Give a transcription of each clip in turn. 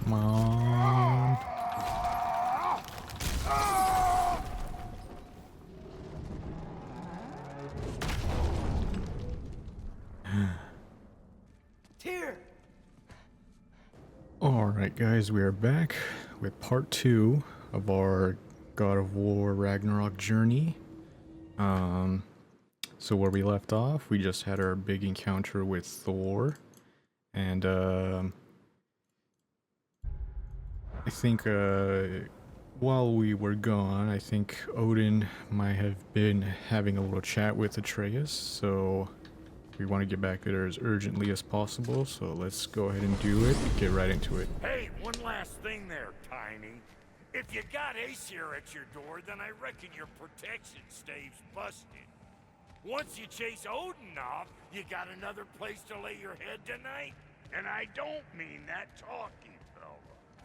Come on. Tyr! Alright guys, we are back with part 2 of our God of War Ragnarok journey. So where we left off, we just had our big encounter with Thor. And I think while we were gone, I think Odin might have been having a little chat with Atreus, so we want to get back there as urgently as possible, so let's go ahead and do it, get right into it. Hey, one last thing there, Tiny. If you got Aesir at your door, then I reckon your protection stave's busted. Once you chase Odin off, you got another place to lay your head tonight? And I don't mean that talking, fella.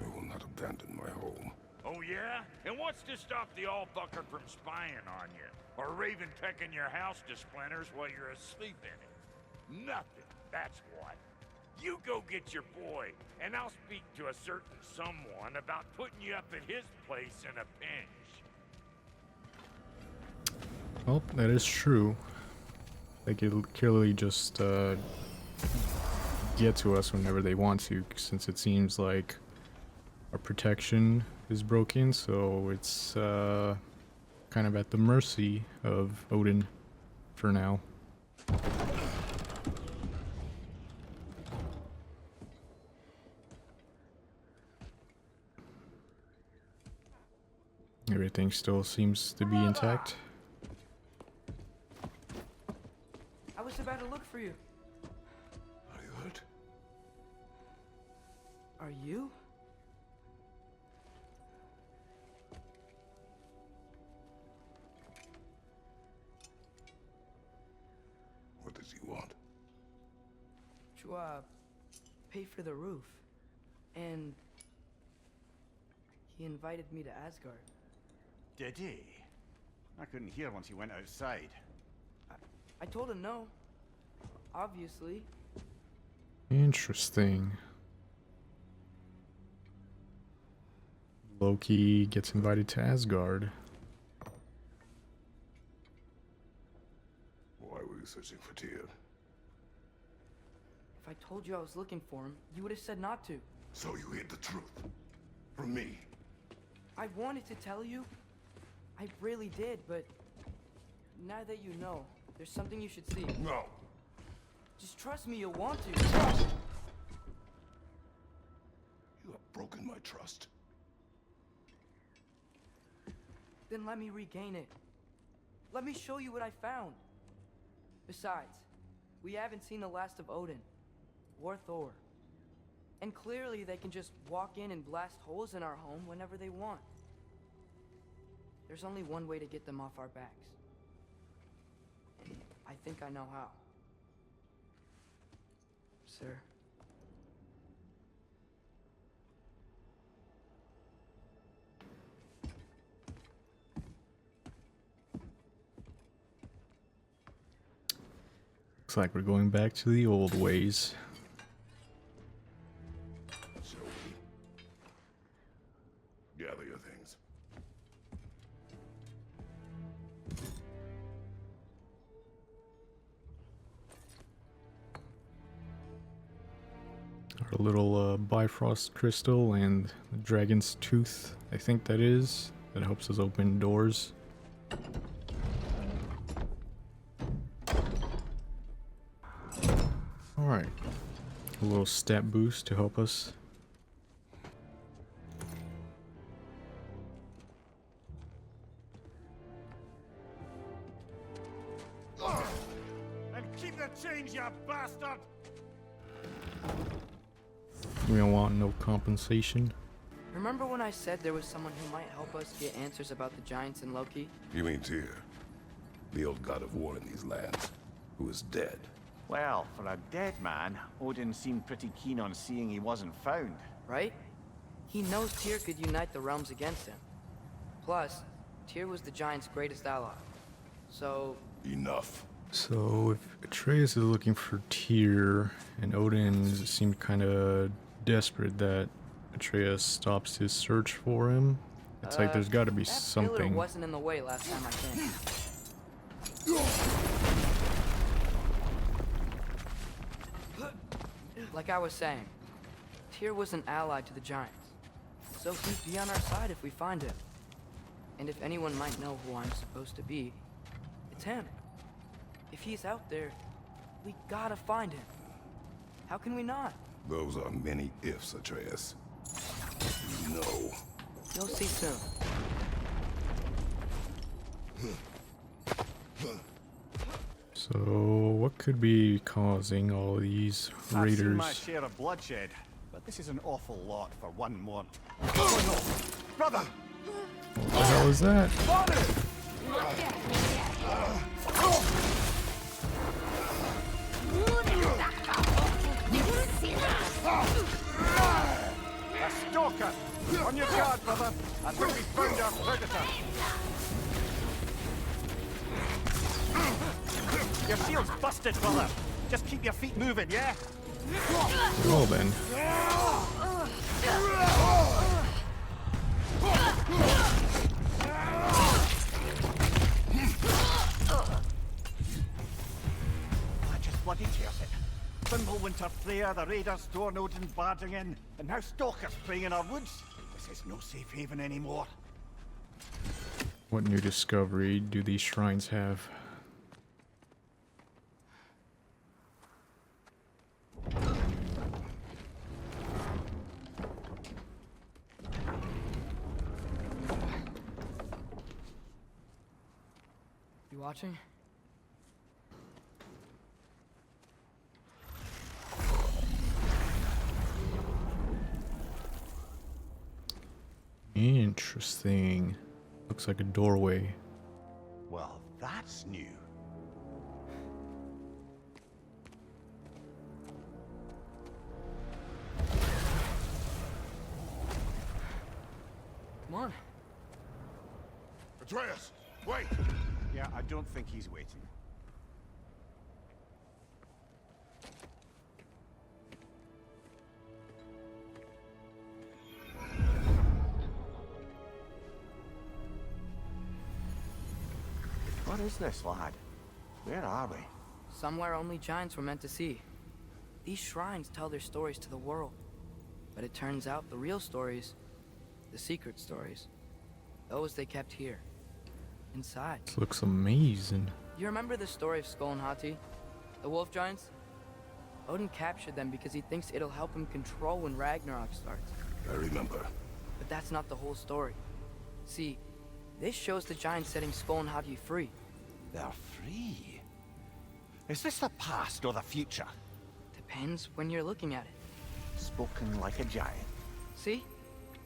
I will not abandon my home. Oh yeah? And what's to stop the all-bucker from spying on you? Or Raven pecking your house to splinters while you're asleep in it? Nothing, that's what. You go get your boy, and I'll speak to a certain someone about putting you up at his place in a pinch. Well, that is true. They can clearly just get to us whenever they want to, since it seems like our protection is broken, so it's kind of at the mercy of Odin for now. Everything still seems to be intact. I was about to look for you. Are you hurt? Are you? What does he want? To, pay for the roof. And he invited me to Asgard. Did he? I couldn't hear once he went outside. I told him no. Obviously. Interesting. Loki gets invited to Asgard. Why were you searching for Tyr? If I told you I was looking for him, you would have said not to. So you hid the truth. From me. I wanted to tell you. I really did, but now that you know, there's something you should see. No. Just trust me, you'll want to. You have broken my trust. Then let me regain it. Let me show you what I found. Besides, we haven't seen the last of Odin or Thor. And clearly they can just walk in and blast holes in our home whenever they want. There's only one way to get them off our backs. And I think I know how. Sir. Looks like we're going back to the old ways. Shall we? Gather your things. Our little Bifrost crystal and the dragon's tooth, I think that is. That helps us open doors. Alright. A little stat boost to help us. And keep the change, you bastard! We don't want no compensation. Remember when I said there was someone who might help us get answers about the giants and Loki? You mean Tyr? The old god of war in these lands, who is dead. Well, for a dead man, Odin seemed pretty keen on seeing he wasn't found. Right? He knows Tyr could unite the realms against him. Plus, Tyr was the giant's greatest ally. So, Enough. So if Atreus is looking for Tyr and Odin seemed kind of desperate that Atreus stops his search for him. It's like there's got to be That pillar something. wasn't in the way last time I came. Like I was saying, Tyr was an ally to the Giants, so he'd be on our side if we find him. And if anyone might know who I'm supposed to be, it's him. If he's out there, we gotta find him. How can we not? Those are many ifs, Atreus. You know. You'll see soon. So, what could be causing all these I've seen raiders? my share of bloodshed, but this is an awful lot for one more. Oh no! Brother! What the hell is that? A stalker! On your guard, brother! I think we found our predator! Your shield's busted, brother! Just keep your feet moving, yeah? Well then. I just bloody tears it. Winter Freya, the raiders, Stornodin barging in, and now stalkers preying in our woods. This is no safe haven anymore. What new discovery do these shrines have? You watching? Interesting. Looks like a doorway. Well, that's new. Come on. Atreus, wait! Yeah, I don't think he's waiting. What is this, lad? Where are we? Somewhere only giants were meant to see. These shrines tell their stories to the world. But it turns out the real stories, the secret stories, those they kept here, inside. This looks amazing. You remember the story of Skull and Hati? The wolf giants? Odin captured them because he thinks it'll help him control when Ragnarok starts. I remember. But that's not the whole story. See, this shows the giants setting Skull and Hati free. They're free. Is this the past or the future? Depends when you're looking at it. Spoken like a giant. See?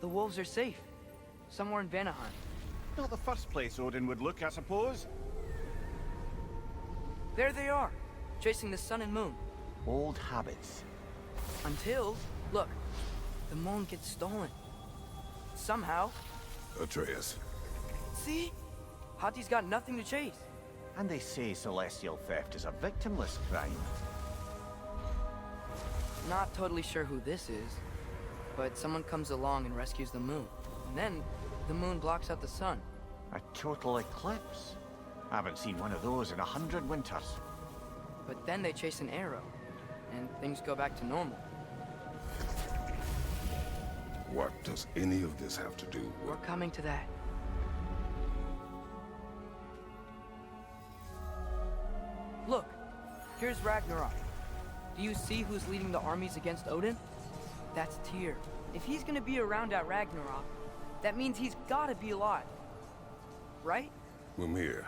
The wolves are safe. Somewhere in Vanaheim. Not the first place Odin would look, I suppose. There they are, chasing the sun and moon. Old habits. Until, look, the moon gets stolen. Somehow. Atreus, See? Hati's got nothing to chase. And they say celestial theft is a victimless crime. Not totally sure who this is, but someone comes along and rescues the moon. And then, the moon blocks out the sun. A total eclipse. I haven't seen one of those in 100 winters. But then they chase an arrow, and things go back to normal. what does any of this have to do with... We're coming to that. Look, here's Ragnarok. Do you see who's leading the armies against Odin? That's Tyr. If he's gonna be around at Ragnarok, that means he's gotta be alive. Right? Mimir,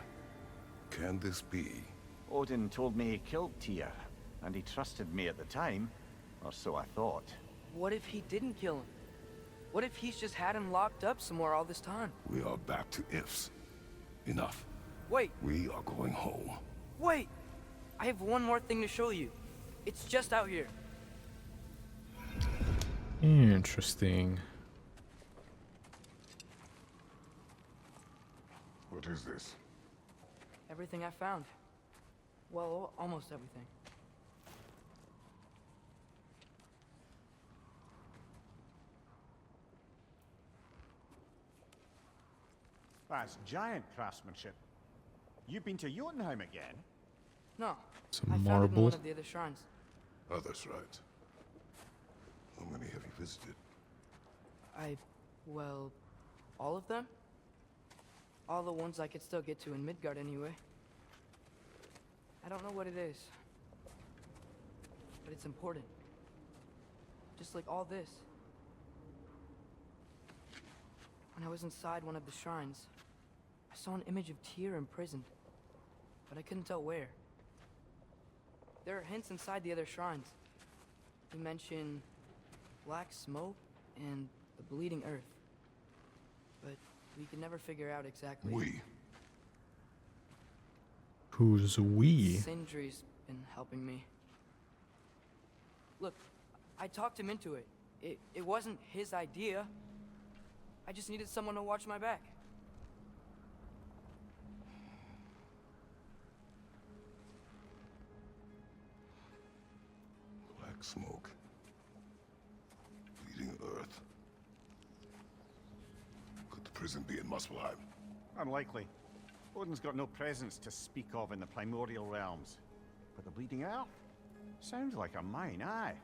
can this be? Odin told me he killed Tyr, and he trusted me at the time, or so I thought. What if he didn't kill him? What if he's just had him locked up somewhere all this time? We are back to ifs. Enough. Wait, We are going home. wait! I have one more thing to show you. It's just out here. Interesting. What is this? Everything I found. Well, almost everything. That's giant craftsmanship. You've been to Jotunheim again? No. Some I found it in one marbles. of the other shrines. Other shrines. How many have you visited? Well, all of them? All the ones I could still get to in Midgard anyway. I don't know what it is. But it's important. Just like all this. When I was inside one of the shrines, I saw an image of Tyr imprisoned. But I couldn't tell where. There are hints inside the other shrines. They mention black smoke and the bleeding earth. But we could never figure out exactly. We. Who's we? Sindri's been helping me. Look, I talked him into it. It wasn't his idea. I just needed someone to watch my back. Black smoke. Bleeding earth. Could the prison be in Muspelheim? Unlikely. Odin's got no presence to speak of in the primordial realms. But the Bleeding Earth? Sounds like a mine, aye.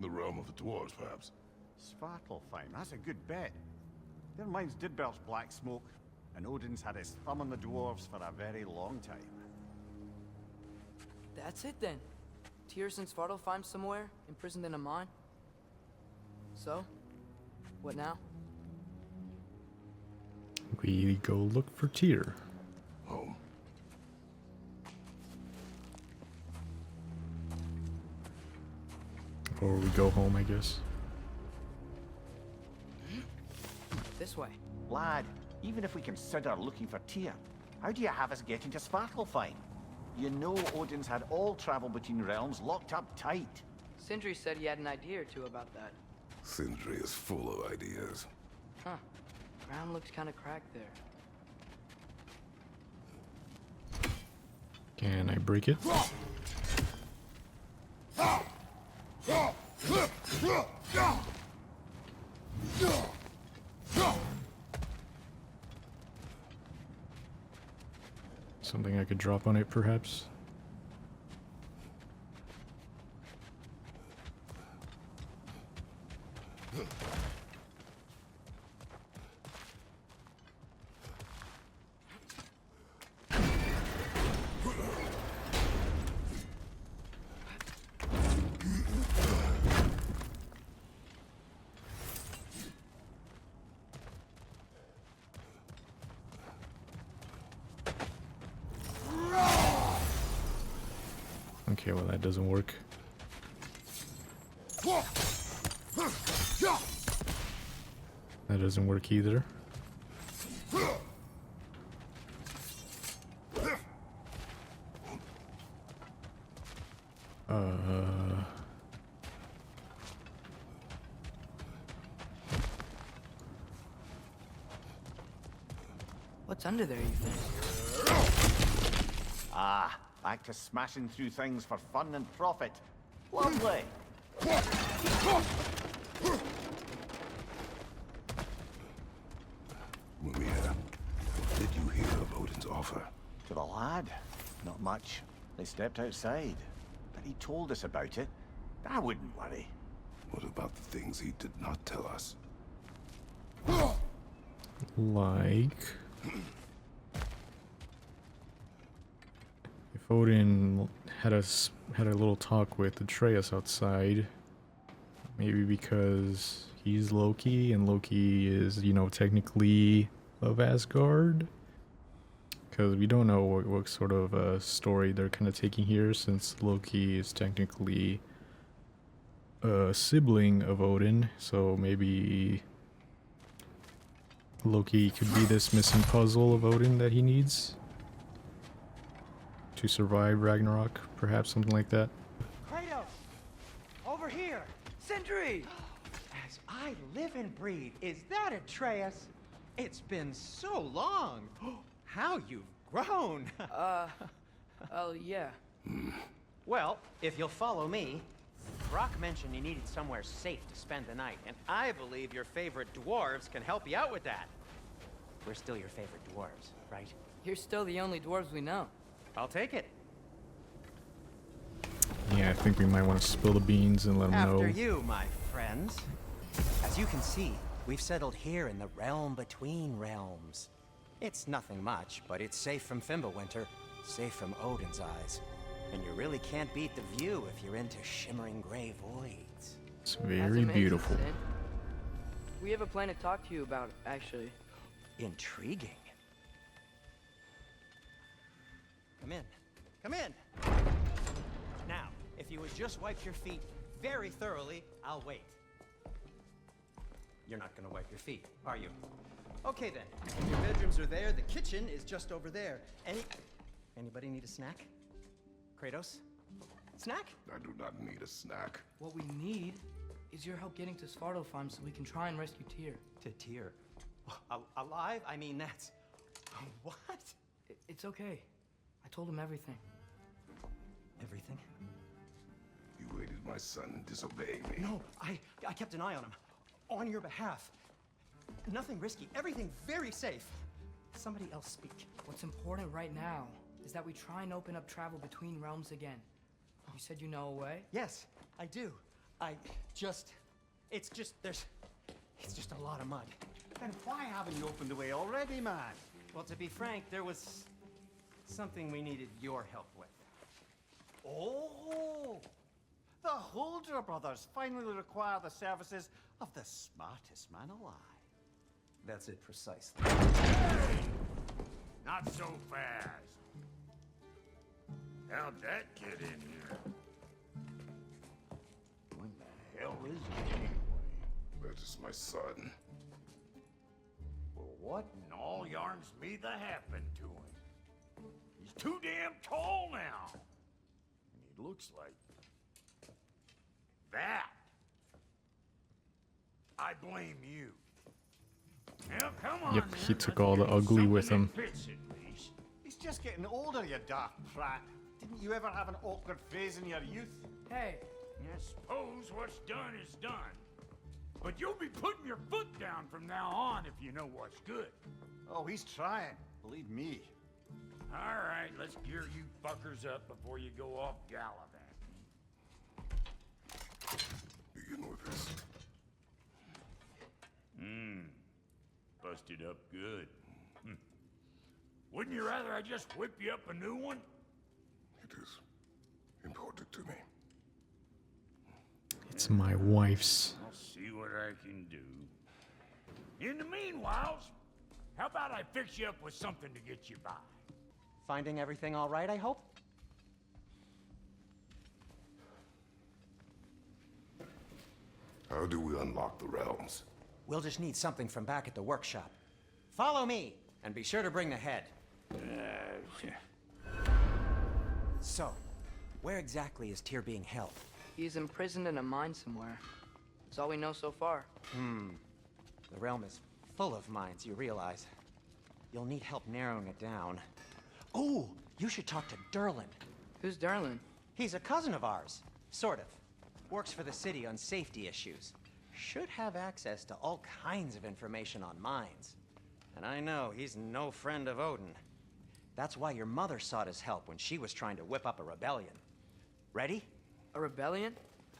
The realm of the dwarves, perhaps. Svartalfheim, that's a good bet. Their mines did belch black smoke, and Odin's had his thumb on the dwarves for a very long time. That's it then. Tyr's in Svartalfheim somewhere, imprisoned in a mine. So, what now? We go look for Tyr. Home. Or we go home, I guess. This way. Lad, even if we consider looking for Tyr, how do you have us get into Svartalfheim? You know Odin's had all travel between realms locked up tight. Sindri said he had an idea or two about that. Sindri is full of ideas. Huh. Ground looks kind of cracked there. Can I break it? Something I could drop on it, perhaps? Okay, well that doesn't work. That doesn't work either. What's under there, you think? Ah, back to smashing through things for fun and profit. Lovely. Mimir, what did you hear of Odin's offer? To the lad, not much. They stepped outside, but he told us about it. I wouldn't worry. What about the things he did not tell us? Like... If Odin had a little talk with Atreus outside, maybe because he's Loki, and Loki is, you know, technically of Asgard? Because we don't know what sort of story they're kind of taking here, since Loki is technically a sibling of Odin, so maybe Loki could be this missing puzzle of Odin that he needs to survive Ragnarok, perhaps something like that. Kratos! Over here! Sindri! As I live and breathe, is that Atreus? It's been so long! How you've grown! Oh, yeah. Well, if you'll follow me, Brock mentioned you needed somewhere safe to spend the night, and I believe your favorite dwarves can help you out with that. we're still your favorite dwarves, right? You're still the only dwarves we know. I'll take it. Yeah, I think we might want to spill the beans and let them know. After you, my friends. As you can see, we've settled here in the realm between realms. It's nothing much, but it's safe from Fimbulwinter, safe from Odin's eyes. And you really can't beat the view if you're into shimmering gray voids. It's That's very amazing, beautiful. Sid. We have a plan to talk to you about, actually. Intriguing. Come in. Come in! Now, if you would just wipe your feet very thoroughly, I'll wait. You're not gonna wipe your feet, are you? Okay then. Your bedrooms are there, the kitchen is just over there. Anybody need a snack? Kratos? Snack? I do not need a snack. What we need is your help getting to Svartalfheim so we can try and rescue Tyr. To Tyr. Alive? I mean, that's... What? It's okay. I told him everything. Everything? You aided my son disobeying me. No, I kept an eye on him. On your behalf. Nothing risky. Everything very safe. Somebody else speak. What's important right now is that we try and open up travel between realms again. You said you know a way? Yes, I do. It's just a lot of mud. Then why haven't you opened the way already, man? Well, to be frank, there was something we needed your help with. Oh! The Holder brothers finally require the services of the smartest man alive. That's it precisely. Not so fast. How'd that get in here? When the hell is he anyway? That is my son. Well, what in all yarns me that happened to him? He's too damn tall now. And he looks like that. I blame you. Now, come on. Yep, then, he took let's all the get ugly something with that him. fits at least. He's just getting older, you daft prat. Didn't you ever have an awkward phase in your youth? Hey, I suppose what's done is done. But you'll be putting your foot down from now on if you know what's good. Oh, he's trying. Believe me. All right, let's gear you fuckers up before you go off gallivanting. Begin with this. Busted up good. Wouldn't you rather I just whip you up a new one? It is important to me. It's my wife's. I'll see what I can do. In the meanwhile, how about I fix you up with something to get you by? Finding everything all right, I hope? How do we unlock the realms? We'll just need something from back at the workshop. Follow me, and be sure to bring the head. So, where exactly is Tyr being held? he's imprisoned in a mine somewhere. That's all we know so far. The realm is full of mines, you realize. You'll need help narrowing it down. Oh, you should talk to Derlin. Who's Darlin? He's a cousin of ours, sort of. Works for the city on safety issues. Should have access to all kinds of information on mines. And I know he's no friend of Odin. That's why your mother sought his help when she was trying to whip up a rebellion. Ready? A rebellion?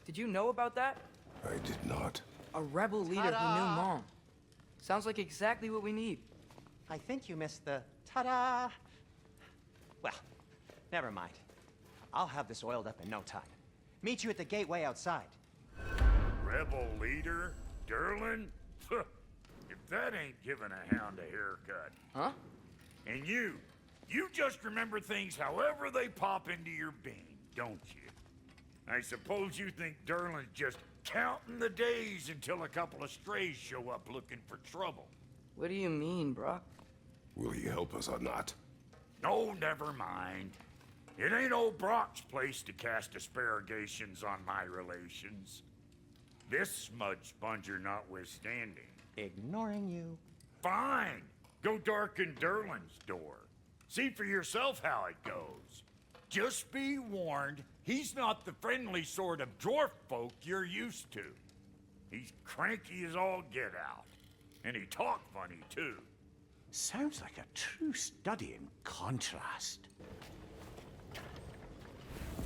Did you know about that? I did not. A rebel leader who knew Mom. Sounds like exactly what we need. I think you missed the ta-da. Well, never mind. I'll have this oiled up in no time. Meet you at the gateway outside. Rebel leader? Derlin? If that ain't giving a hound a haircut. Huh? And you just remember things however they pop into your bean, don't you? I suppose you think Derlin's just counting the days until a couple of strays show up looking for trouble. What do you mean, Brock? Will he help us or not? Oh, never mind. It ain't old Brock's place to cast asparagations on my relations. This smudge sponger notwithstanding. Ignoring you. Fine. Go darken Derlin's door. See for yourself how it goes. Just be warned, he's not the friendly sort of dwarf folk you're used to. He's cranky as all get out. And he talk funny, too. Sounds like a true study in contrast.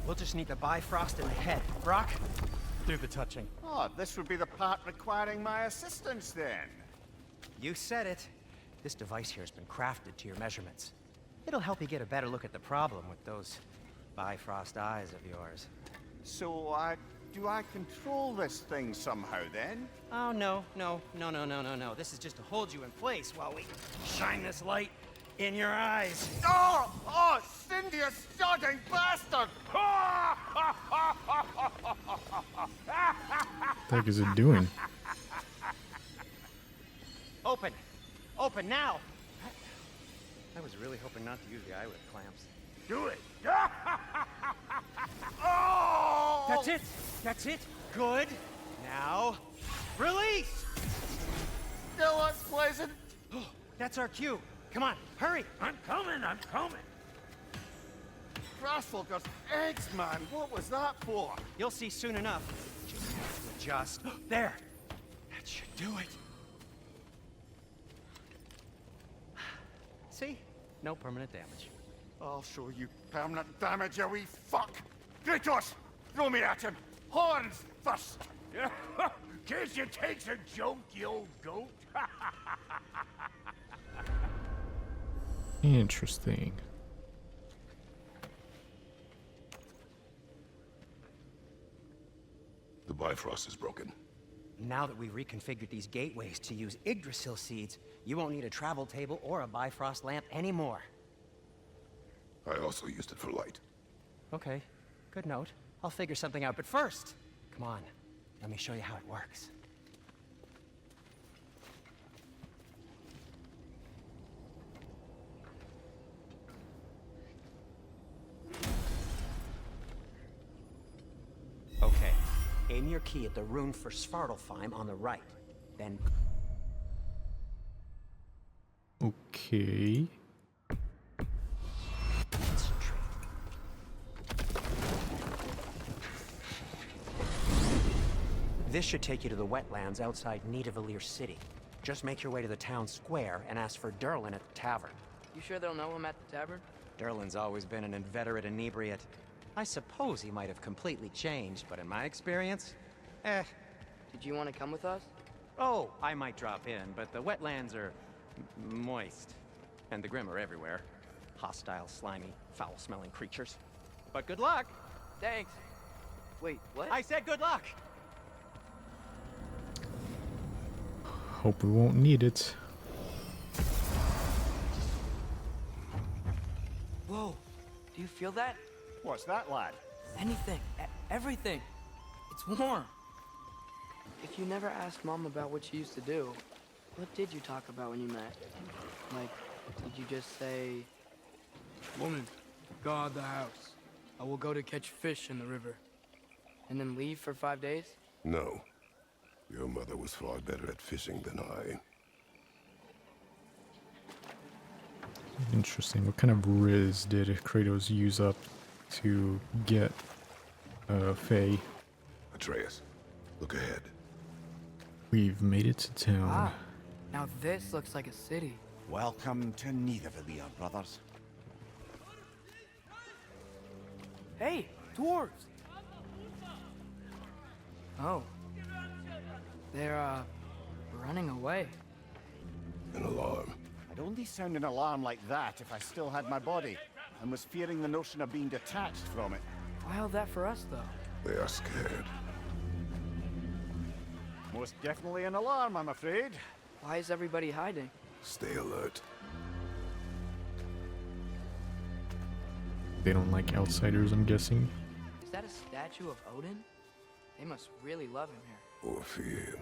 We'll just need the Bifrost in the head. Brock, do the touching. Oh, this would be the part requiring my assistance then. You said it. This device here has been crafted to your measurements. It'll help you get a better look at the problem with those Bifrost eyes of yours. So, do I control this thing somehow then? Oh, no. This is just to hold you in place while we shine this light in your eyes. Oh! Oh, Cindy, you sodding bastard! What the heck is it doing? Open! Open now! I was really hoping not to use the eyelid clamps. Do it. Oh! That's it! That's it! Good! Now, release! Still unpleasant. That's our cue. Come on, hurry! I'm coming. Grassfalker's eggs, man. What was that for? You'll see soon enough. Just have to adjust. There! That should do it. See? No permanent damage. I'll show you permanent damage, you wee fuck! Kratos! Throw me at him! Horns first! Guess you takes a joke, you old goat. Interesting. The Bifrost is broken. Now that we've reconfigured these gateways to use Yggdrasil seeds, you won't need a travel table or a Bifrost lamp anymore. I also used it for light. Okay, good note. I'll figure something out, but first, come on, let me show you how it works. Okay, aim your key at the rune for Svartalfheim on the right, then... Okay. concentrate. This should take you to the wetlands outside Nidavellir City. Just make your way to the town square and ask for Derlin at the tavern. You sure they'll know him at the tavern? Derlin's always been an inveterate inebriate. I suppose he might have completely changed, but in my experience, Did you want to come with us? Oh, I might drop in, but the wetlands are moist. And the Grim are everywhere. Hostile, slimy, foul-smelling creatures. But good luck! Thanks. Wait, what? I said good luck! Hope we won't need it. Whoa, do you feel that? What's that, lad? Anything, everything. It's warm. If you never asked Mom about what she used to do, what did you talk about when you met? Like, did you just say, "Woman, guard the house. I will go to catch fish in the river," and then leave for 5 days? No. Your mother was far better at fishing than I. Interesting. What kind of riz did Kratos use up to get Faye? Atreus, look ahead. We've made it to town. Ah, now this looks like a city. Welcome to Nidavellir, brothers. Hey, dwarves! Oh. They're, running away. An alarm. I'd only sound an alarm like that if I still had my body, and was fearing the notion of being detached from it. Why all that for us, though? They are scared. Most definitely an alarm, I'm afraid. Why is everybody hiding? Stay alert. They don't like outsiders, I'm guessing. Is that a statue of Odin? They must really love him here. Or fear.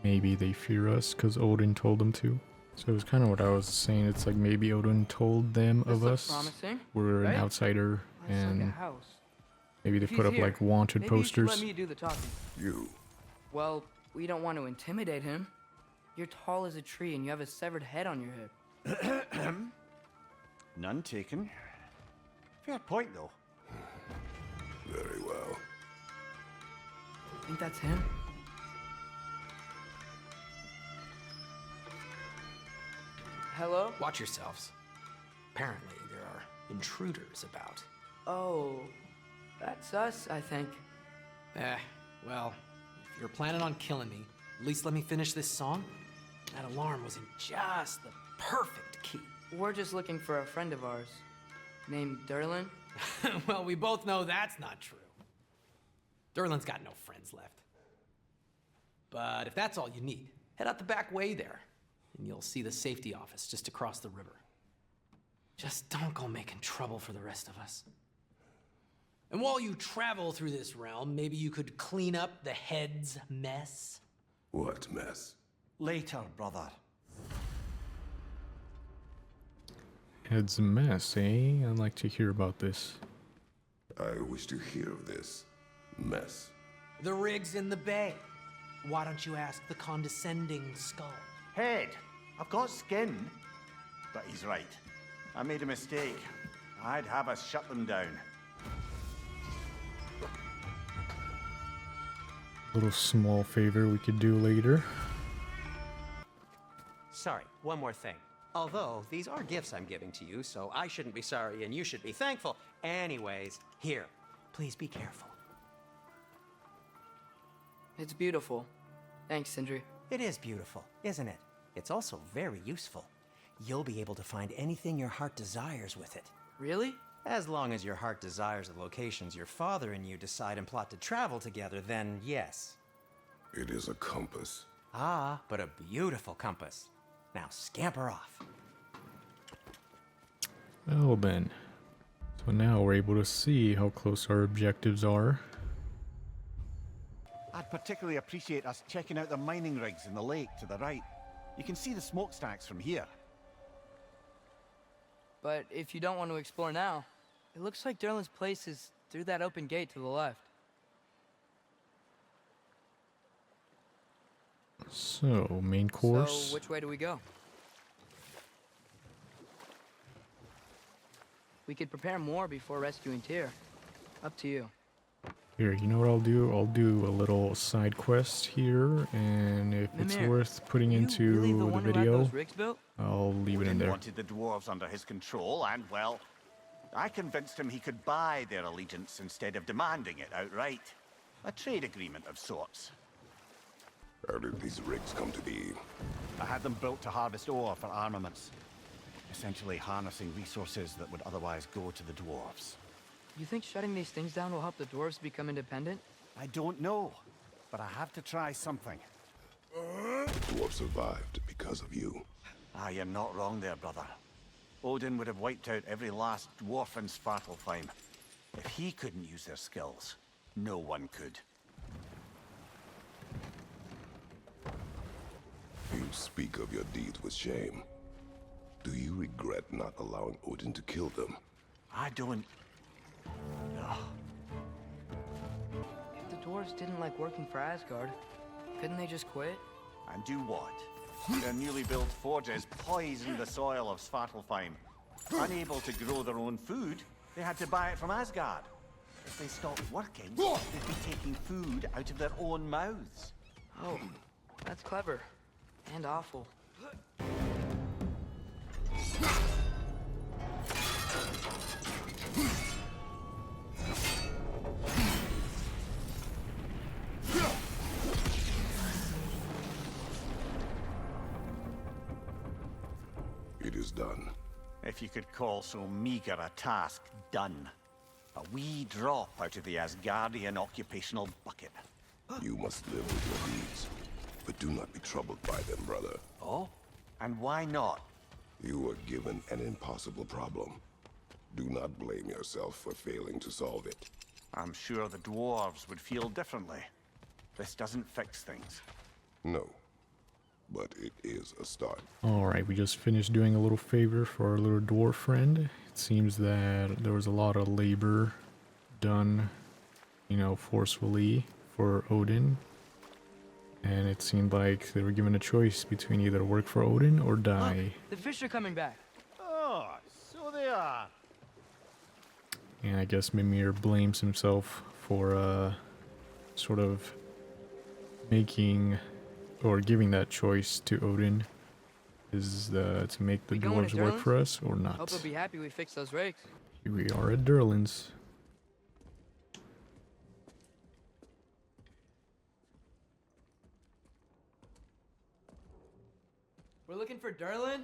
Maybe they fear us because Odin told them to. So it's kind of what I was saying. It's like maybe Odin told them This of looks us. promising, We're right? an outsider, It's like a and house. maybe they If put he's up here, like wanted maybe you should posters. let me do the talking. You. Well, we don't want to intimidate him. You're tall as a tree and you have a severed head on your head. None taken. Fair point, though. Very well. Think that's him? Hello? Watch yourselves. Apparently, there are intruders about. Oh, that's us, I think. Well, if you're planning on killing me, at least let me finish this song. That alarm was in just the perfect key. We're just looking for a friend of ours named Derlin. Well, we both know that's not true. Derlin's got no friends left. But if that's all you need, head out the back way there, and you'll see the safety office just across the river. Just don't go making trouble for the rest of us. And while you travel through this realm, maybe you could clean up the head's mess? What mess? Later, brother. It's a mess, eh? I'd like to hear about this. I wish to hear of this mess. The rig's in the bay. Why don't you ask the condescending skull? Head, I've got skin. But he's right. I made a mistake. I'd have us shut them down. Little small favor we could do later. Sorry, one more thing. Although, these are gifts I'm giving to you, so I shouldn't be sorry and you should be thankful. Anyways, here, please be careful. It's beautiful. Thanks, Sindri. It is beautiful, isn't it? It's also very useful. You'll be able to find anything your heart desires with it. Really? As long as your heart desires the locations your father and you decide and plot to travel together, then yes. It is a compass. Ah, but a beautiful compass. Now scamper off. Well then. So now we're able to see how close our objectives are. I'd particularly appreciate us checking out the mining rigs in the lake to the right. You can see the smokestacks from here. But if you don't want to explore now, it looks like Derlin's place is through that open gate to the left. So, main course. So, which way do we go? We could prepare more before rescuing Tyr. Up to you. Here, you know what I'll do? I'll do a little side quest here, and if it's Mimir, worth putting you into really the the one who had video, those rigs built? I'll leave it in Odin there. wanted the dwarves under his control, and, well, I convinced him he could buy their allegiance instead of demanding it outright. A trade agreement of sorts. How did these rigs come to be? I had them built to harvest ore for armaments. Essentially harnessing resources that would otherwise go to the dwarves. You think shutting these things down will help the dwarves become independent? I don't know, but I have to try something. The dwarves survived because of you. Ah, you're not wrong there, brother. Odin would have wiped out every last dwarf in Svartalfheim. If he couldn't use their skills, no one could. You speak of your deeds with shame. Do you regret not allowing Odin to kill them? I don't... No. If the dwarves didn't like working for Asgard, couldn't they just quit? And do what? Their newly built forges poisoned the soil of Svartalfheim. Unable to grow their own food, they had to buy it from Asgard. If they stopped working, they'd be taking food out of their own mouths. Oh, that's clever. And awful. It is done. If you could call so meager a task done. A wee drop out of the Asgardian occupational bucket. You must live with your deeds. But do not be troubled by them, brother. Oh? And why not? You were given an impossible problem. Do not blame yourself for failing to solve it. I'm sure the dwarves would feel differently. This doesn't fix things. No. But it is a start. Alright, we just finished doing a little favor for our little dwarf friend. It seems that there was a lot of labor done, you know, forcefully for Odin. And it seemed like they were given a choice between either work for Odin or die. Look, the fish are coming back. Oh, so they are. And I guess Mimir blames himself for sort of making or giving that choice to Odin. is to make the We going dwarves to work Durlin's? for us or not. Hope he'll be happy we fixed those rakes. Here we are at Durlin's. We're looking for Durlin?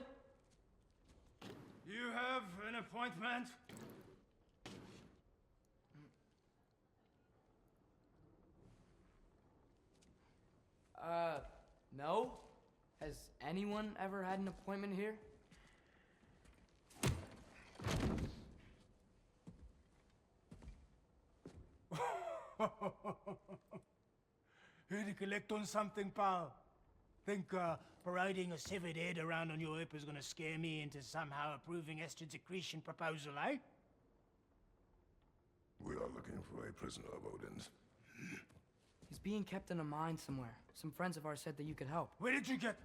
You have an appointment? No? Has anyone ever had an appointment here? Here to collect on something, pal? Think parading a severed head around on your hip is gonna scare me into somehow approving Esther's accretion proposal, eh? We are looking for a prisoner of Odin's. He's being kept in a mine somewhere. Some friends of ours said that you could help. Where did you get...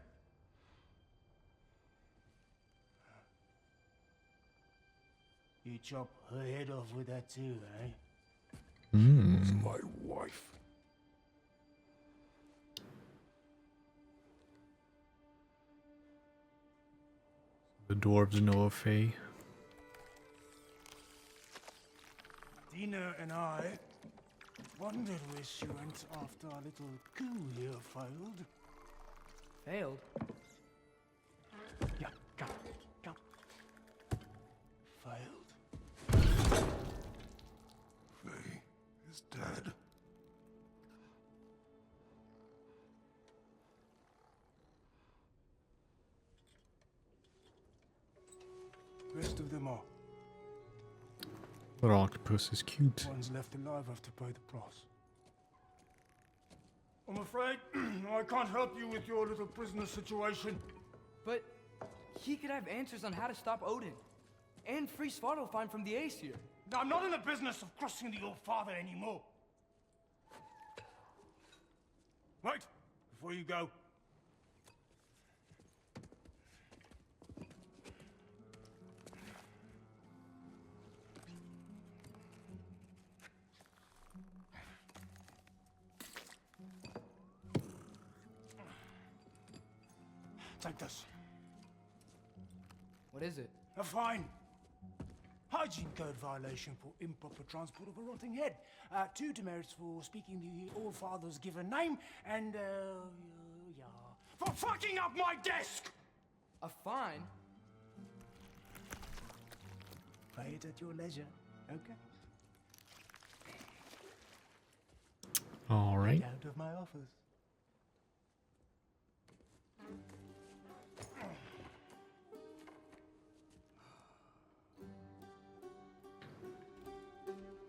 You chop her head off with that too, eh? It's my wife. The dwarves know of Faye. Dina and I wondered where she went after our little coup here failed. Failed? Yeah, come. Failed? Faye is dead. Rest of them are. That octopus is cute. Ones left alive have to pay the price. I'm afraid I can't help you with your little prisoner situation. But he could have answers on how to stop Odin. And free Svartalfheim from the Aesir. I'm not in the business of crossing the old father anymore. Right, before you go. Take this. What is it? A fine. Hygiene code violation for improper transport of a rotting head. 2 demerits for speaking the All Father's given name, and, yeah. For fucking up my desk! A fine? Pay it at your leisure, okay? All right. Get out of my office.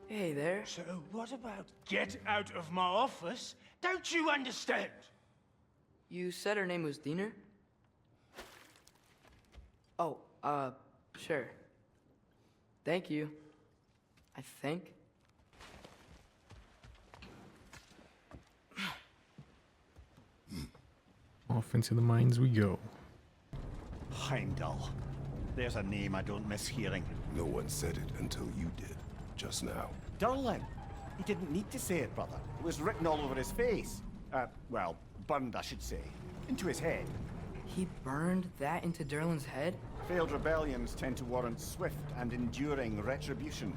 Hey there. So what about get out of my office? Don't you understand? You said her name was Diener? Oh, sure. Thank you. I think. Off into the mines we go. Heimdall. There's a name I don't miss hearing. No one said it until you did, just now. Durlin. He didn't need to say it, brother. It was written all over his face. Well, burned, I should say. Into his head. He burned that into Durlin's head? Failed rebellions tend to warrant swift and enduring retribution.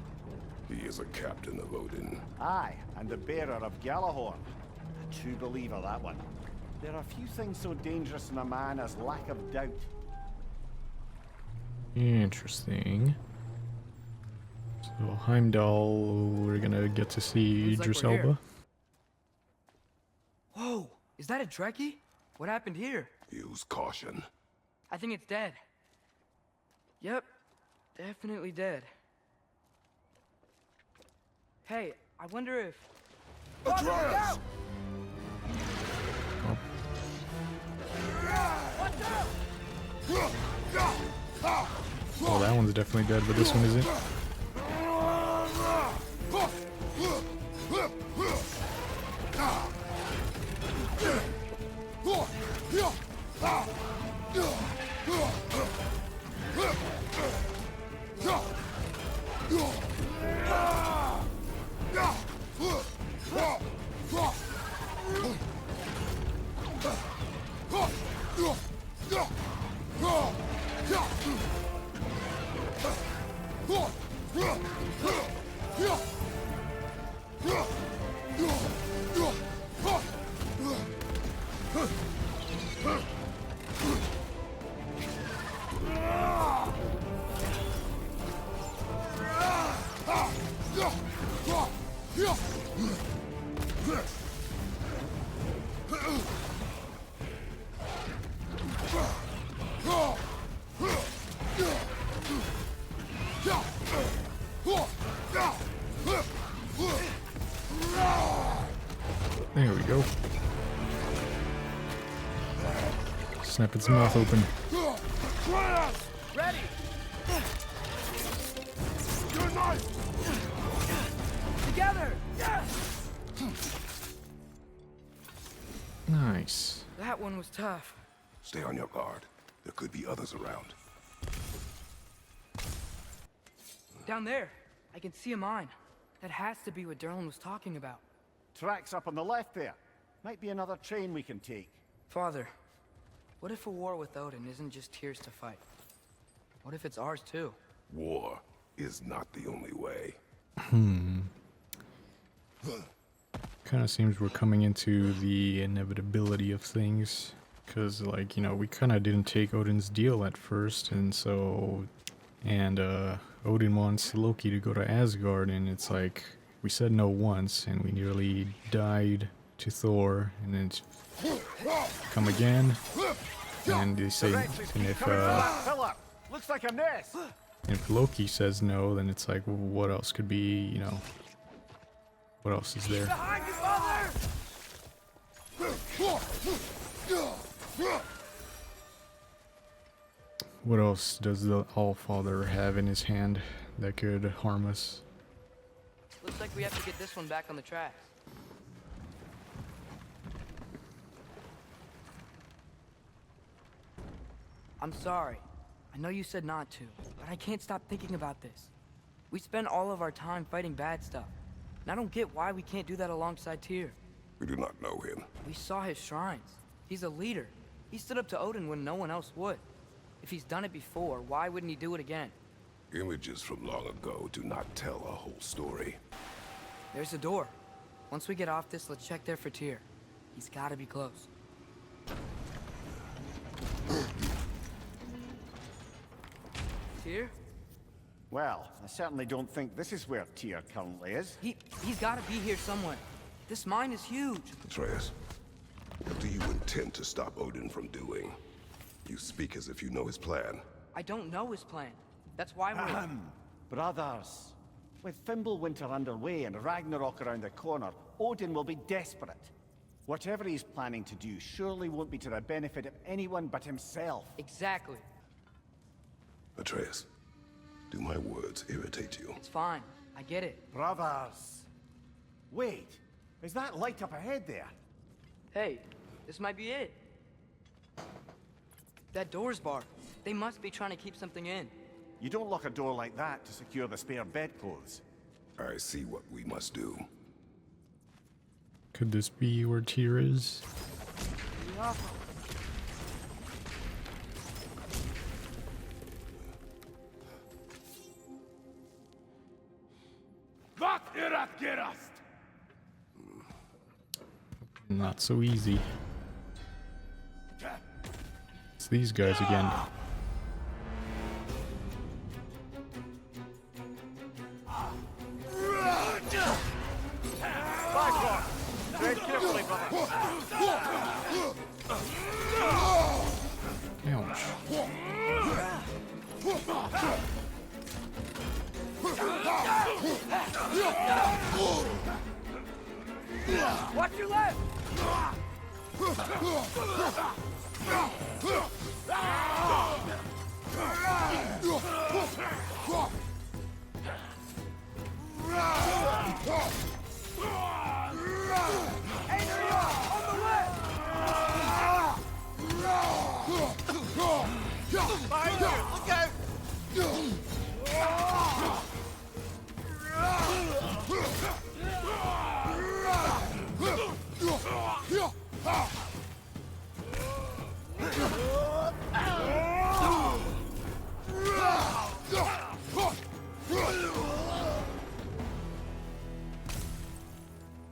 He is a captain of Odin. Aye, and the bearer of Galahorn. A true believer, that one. There are few things so dangerous in a man as lack of doubt. Interesting. So Heimdall, we're gonna get to see Looks like Idris we're here. Elba. Whoa, is that a Trekkie? What happened here? Use caution. I think it's dead. Yep, definitely dead. Hey, I wonder if... Atreus! Oh, that one's definitely dead, but this one isn't. snap its mouth open. Ready! Together! Nice. That one was tough. Stay on your guard. There could be others around. Down there, I can see a mine. That has to be what Derlin was talking about. Tracks up on the left there. Might be another train we can take. Father, what if a war with Odin isn't just Tyr's to fight? What if it's ours too? War is not the only way. Kind of seems we're coming into the inevitability of things. Because, like, you know, we kind of didn't take Odin's deal at first, and so... And, Odin wants Loki to go to Asgard, and it's like... We said no once, and we nearly died to Thor, and then it's... Come again. And they say... And Looks like a nest. if Loki says no, then it's like, well, what else could be, you know... What else is there? Behind you, Father! What else does the Allfather have in his hand that could harm us? Looks like we have to get this one back on the tracks. I'm sorry. I know you said not to, but I can't stop thinking about this. We spend all of our time fighting bad stuff, and I don't get why we can't do that alongside Tyr. We do not know him. We saw his shrines. He's a leader. He stood up to Odin when no one else would. If he's done it before, why wouldn't he do it again? Images from long ago do not tell a whole story. There's a door. Once we get off this, let's check there for Tyr. He's gotta be close. Tyr? Well, I certainly don't think this is where Tyr currently is. He's gotta be here somewhere. This mine is huge. Atreus, what do you intend to stop Odin from doing? You speak as if you know his plan. I don't know his plan. That's why we're... Brothers, with Fimbulwinter underway and Ragnarok around the corner, Odin will be desperate. Whatever he's planning to do surely won't be to the benefit of anyone but himself. Exactly. Atreus, do my words irritate you? It's fine. I get it. Brothers! Wait, is that light up ahead there? Hey, this might be it. That door's barred. They must be trying to keep something in. You don't lock a door like that to secure the spare bedclothes. I see what we must do. Could this be where Tyr is? Not so easy. It's these guys again. Tread carefully, brother. Ouch. Watch your left!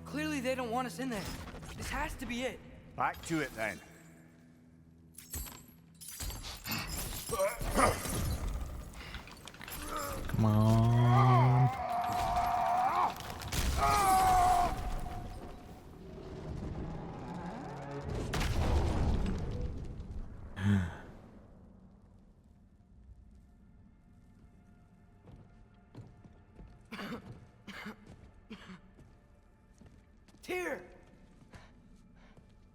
Clearly they don't want us in there. This has to be it. Back to it then. Come on. Tyr!